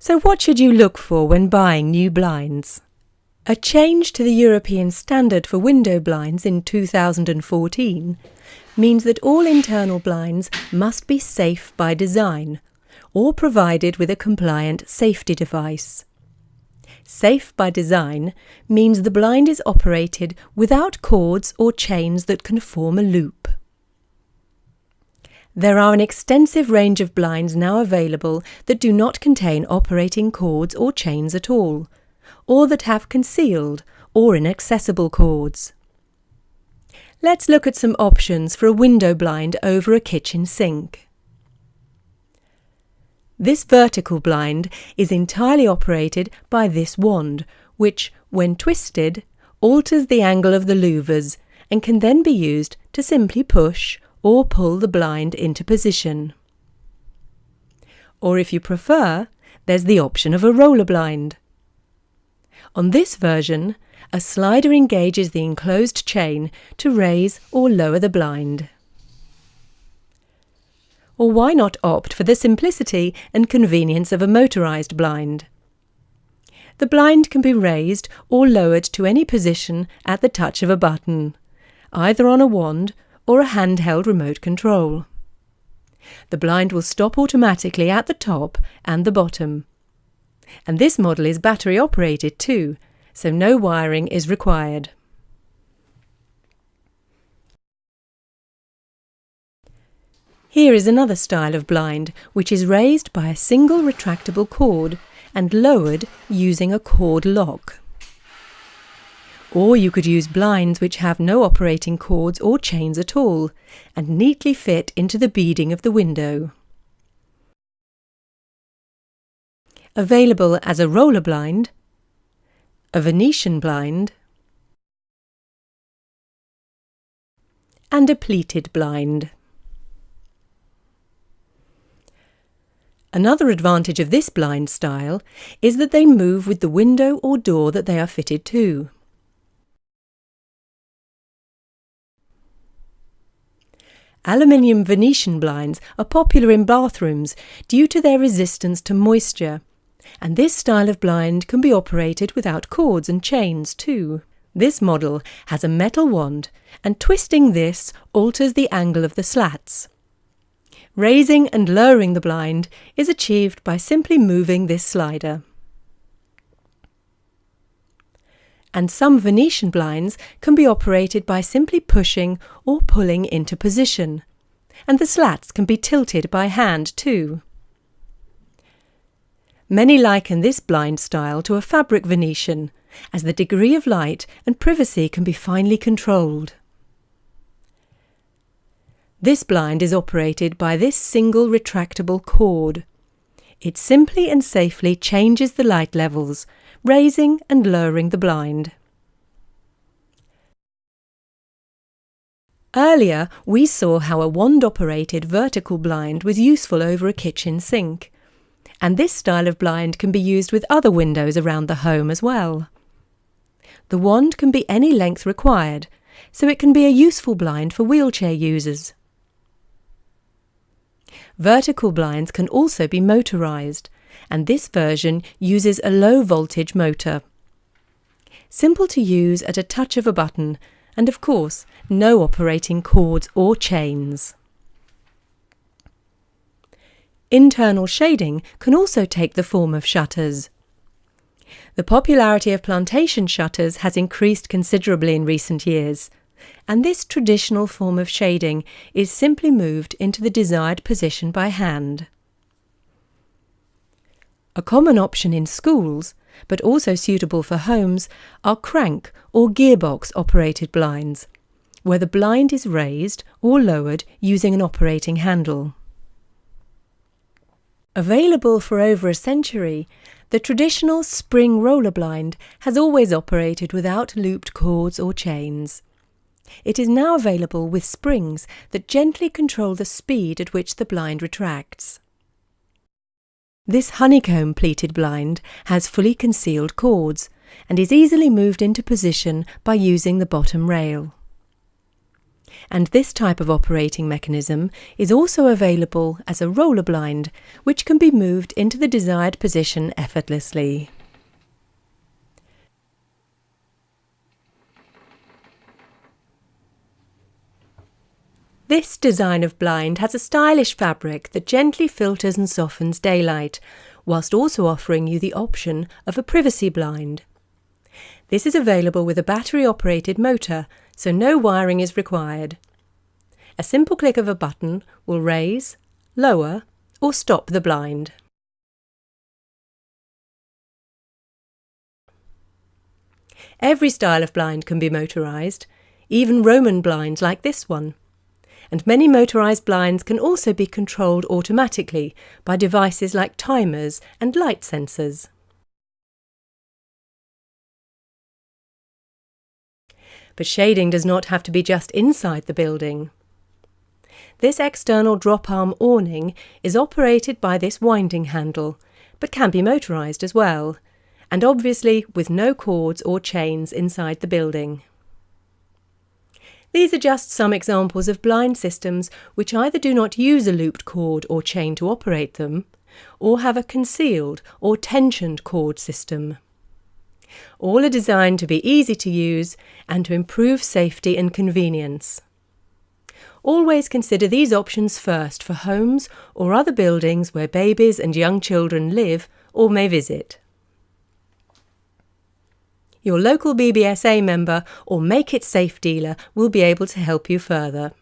So what should you look for when buying new blinds? A change to the European standard for window blinds in 2014 means that all internal blinds must be safe by design or provided with a compliant safety device. Safe by design means the blind is operated without cords or chains that can form a loop. There are an extensive range of blinds now available that do not contain operating cords or chains at all, or that have concealed or inaccessible cords. Let's look at some options for a window blind over a kitchen sink. This vertical blind is entirely operated by this wand, which, when twisted, alters the angle of the louvers and can then be used to simply push or pull the blind into position. Or if you prefer, there's the option of a roller blind. On this version, a slider engages the enclosed chain to raise or lower the blind. Or why not opt for the simplicity and convenience of a motorized blind? The blind can be raised or lowered to any position at the touch of a button, either on a wand or a handheld remote control. The blind will stop automatically at the top and the bottom. And this model is battery operated too, so no wiring is required. Here is another style of blind which is raised by a single retractable cord and lowered using a cord lock. Or you could use blinds which have no operating cords or chains at all and neatly fit into the beading of the window. Available as a roller blind, a Venetian blind, and a pleated blind. Another advantage of this blind style is that they move with the window or door that they are fitted to. Aluminium Venetian blinds are popular in bathrooms due to their resistance to moisture, and this style of blind can be operated without cords and chains too. This model has a metal wand, and twisting this alters the angle of the slats. Raising and lowering the blind is achieved by simply moving this slider. And some Venetian blinds can be operated by simply pushing or pulling into position, and the slats can be tilted by hand too. Many liken this blind style to a fabric Venetian, as the degree of light and privacy can be finely controlled. This blind is operated by this single retractable cord. It simply and safely changes the light levels, raising and lowering the blind. Earlier, we saw how a wand-operated vertical blind was useful over a kitchen sink, and this style of blind can be used with other windows around the home as well. The wand can be any length required, so it can be a useful blind for wheelchair users. Vertical blinds can also be motorized, and this version uses a low-voltage motor. Simple to use at a touch of a button, and of course, no operating cords or chains. Internal shading can also take the form of shutters. The popularity of plantation shutters has increased considerably in recent years, and this traditional form of shading is simply moved into the desired position by hand. A common option in schools, but also suitable for homes, are crank or gearbox operated blinds, where the blind is raised or lowered using an operating handle. Available for over a century, the traditional spring roller blind has always operated without looped cords or chains. It is now available with springs that gently control the speed at which the blind retracts. This honeycomb pleated blind has fully concealed cords and is easily moved into position by using the bottom rail. And this type of operating mechanism is also available as a roller blind, which can be moved into the desired position effortlessly. This design of blind has a stylish fabric that gently filters and softens daylight, whilst also offering you the option of a privacy blind. This is available with a battery-operated motor, so no wiring is required. A simple click of a button will raise, lower, or stop the blind. Every style of blind can be motorised, even Roman blinds like this one. And many motorised blinds can also be controlled automatically by devices like timers and light sensors. But shading does not have to be just inside the building. This external drop-arm awning is operated by this winding handle, but can be motorised as well, and obviously with no cords or chains inside the building. These are just some examples of blind systems which either do not use a looped cord or chain to operate them, or have a concealed or tensioned cord system. All are designed to be easy to use and to improve safety and convenience. Always consider these options first for homes or other buildings where babies and young children live or may visit. Your local BBSA member or Make It Safe dealer will be able to help you further.